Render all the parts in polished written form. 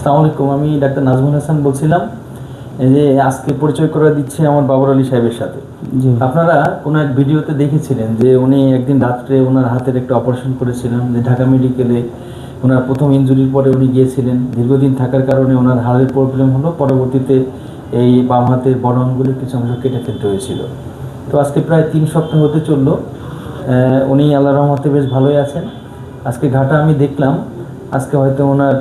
আসসালামু আলাইকুম, আমি ডাক্তার নাজমুল হাসান বলছিলাম। এই যে আজকে পরিচয় করে দিচ্ছি আমার বাবর আলী সাহেবের সাথে। আপনারা কোনো এক ভিডিওতে দেখেছিলেন যে উনি একদিন রাত্রে ওনার হাতের একটা অপারেশন করেছিলেন, যে ঢাকা মেডিকেলে ওনার প্রথম ইনজুরির পরে উনি গিয়েছিলেন। দীর্ঘদিন থাকার কারণে ওনার হাড়ের প্রবলেম হলো, পরবর্তীতে এই বাম হাতের বড় আঙ্গুলের কিছু অংশ কেটে ফেলতে হয়েছিল। তো আজকে প্রায় 3 সপ্তাহ হতে চললো। উনি আল্লাহর রহমতে বেশ ভালোই আছেন। আজকে ঘাটা আমি দেখলাম, আজকে হয়তো ওনার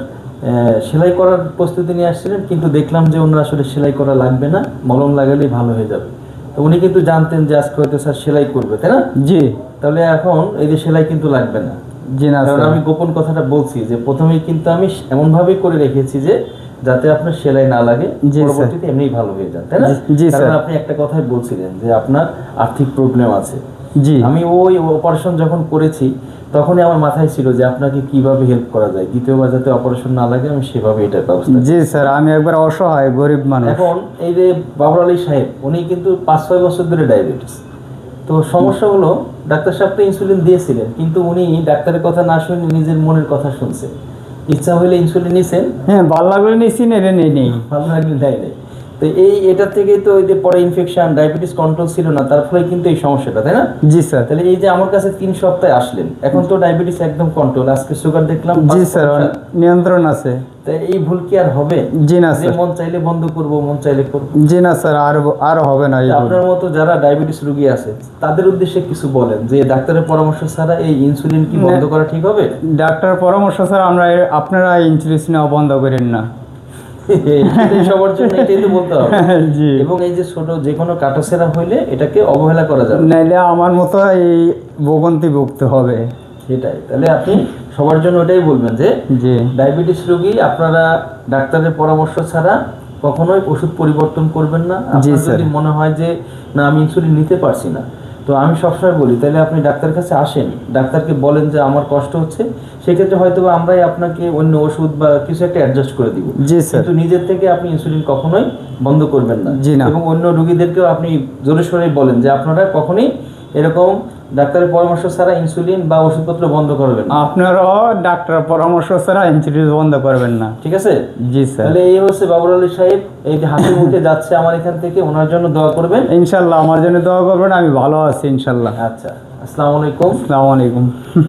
সেলাই করার প্রস্তুতি নিয়ে আসছিলেন, কিন্তু দেখলাম যে ওনার আসলে সেলাই করা লাগবে না, মলম লাগালেই ভালো হয়ে যাবে। তো উনি কিন্তু জানতেন যে আজকে হয়তো স্যার সেলাই করবে, তাই না? জি। তাহলে এখন এই যে সেলাই কিন্তু লাগবে না। জি না, কারণ আমি গোপন কথাটা বলছি যে প্রথমেই কিন্তু আমি এমনভাবেই করে রেখেছি যে যাতে আপনার সেলাই না লাগে, পরবর্তীতে এমনিই ভালো হয়ে যান, তাই না? কারণ আপনি একটা কথাই বলছিলেন যে আপনার আর্থিক প্রবলেম আছে। জি। আমি ওই অপারেশন যখন করেছি তখনই আমার মাথায় ছিল যে আপনাকে কিভাবে হেল্প করা যায়, দ্বিতীয়বার যাতে অপারেশন না লাগে আমি সেভাবে এটার ব্যবস্থা। জি স্যার, আমি একবার অসহায় গরিব মানুষ। এখন এই যে বাবর আলী সাহেব, উনি কিন্তু 5-6 বছর ধরে ডায়াবেটিস। তো সমস্যা হলো, ডাক্তার সাহেব তো ইনসুলিন দিয়েছিলেন, কিন্তু উনি ডাক্তারের কথা না শুনে নিজের মনের কথা শুনছেন। ইচ্ছা হলে ইনসুলিন নিছেন, হ্যাঁ ভালো লাগলে নিছি, নেই নেই ভালো লাগলে দেয় নেই। তো এটা থেকে তো ওই যে পরে ইনফেকশন, ডায়াবেটিস কন্ট্রোল ছিল না, তার ফলে কিন্তু এই সমস্যাটা, তাই না? জি স্যার। তাহলে এই যে আমার কাছে 3 সপ্তাহে আসলেন, এখন তো ডায়াবেটিস একদম কন্ট্রোল, আজকে সুগার দেখলাম। জি স্যার, নিয়ন্ত্রণ আছে। তাই এই ভুল কি আর হবে? জি না স্যার। মন চাইলে বন্ধ করব, মন চাইলে করব। জি না স্যার, আর হবে না। আপনার মতো যারা ডায়াবেটিস রোগী আছে তাদের উদ্দেশ্যে কিছু বলেন, যে ডাক্তারের পরামর্শ ছাড়া এই ইনসুলিন কি বন্ধ করা ঠিক হবে? ডাক্তার পরামর্শ ছাড়া আপনারা ইনসুলিন নেওয়া বন্ধ করেন না। সবার জন্য এটাই তো বলতে হবে। জি। এবং এই যে ছোট যে কোনো কাটাছেঁড়া হইলে এটাকে অবহেলা করা যাবে না, নাইলে আমার মতো এই ভোগান্তি ভুগতে হবে। সেটাই। তাহলে আপনি সবার জন্য ওটাই বলবেন যে জি, ডায়াবেটিস রোগী আপনারা ডাক্তারের পরামর্শ ছাড়া কখনোই ওষুধ পরিবর্তন করবেন না। আপনার যদি মনে হয় যে না আমি ইনসুলিন নিতে পারছি না, তো আমি সবসময় বলি তাহলে আপনি ডাক্তারের কাছে আসেন, ডাক্তারকে বলেন যে আমার কষ্ট হচ্ছে, সেক্ষেত্রে হয়তো আমরাই আপনাকে অন্য ওষুধ বা কিছু একটা অ্যাডজাস্ট করে দিব। জি স্যার। কিন্তু নিজের থেকে আপনি ইনসুলিন কখনোই বন্ধ করবেন না। জি না। এবং অন্য রোগীদেরকেও আপনি জোরে সোরে বলেন যে আপনারা কখনোই এরকম ডাক্তারের পরামর্শ ছাড়া ইনসুলিন বা ওষুধপত্র বন্ধ করবেন না। আপনারাও ডাক্তার পরামর্শ ছাড়া ইনসুলিন বন্ধ করবেন না, ঠিক আছে? জি স্যার। তাহলে এই হচ্ছে বাবর আলী সাহেব, এই যে হাসি মুখে যাচ্ছে আমার এখান থেকে, ওনার জন্য দোয়া করবেন ইনশাল্লাহ। আমার জন্য দোয়া করবেন, আমি ভালো আছি ইনশাল্লাহ। আচ্ছা, আসসালামু আলাইকুম। আসসালামু আলাইকুম।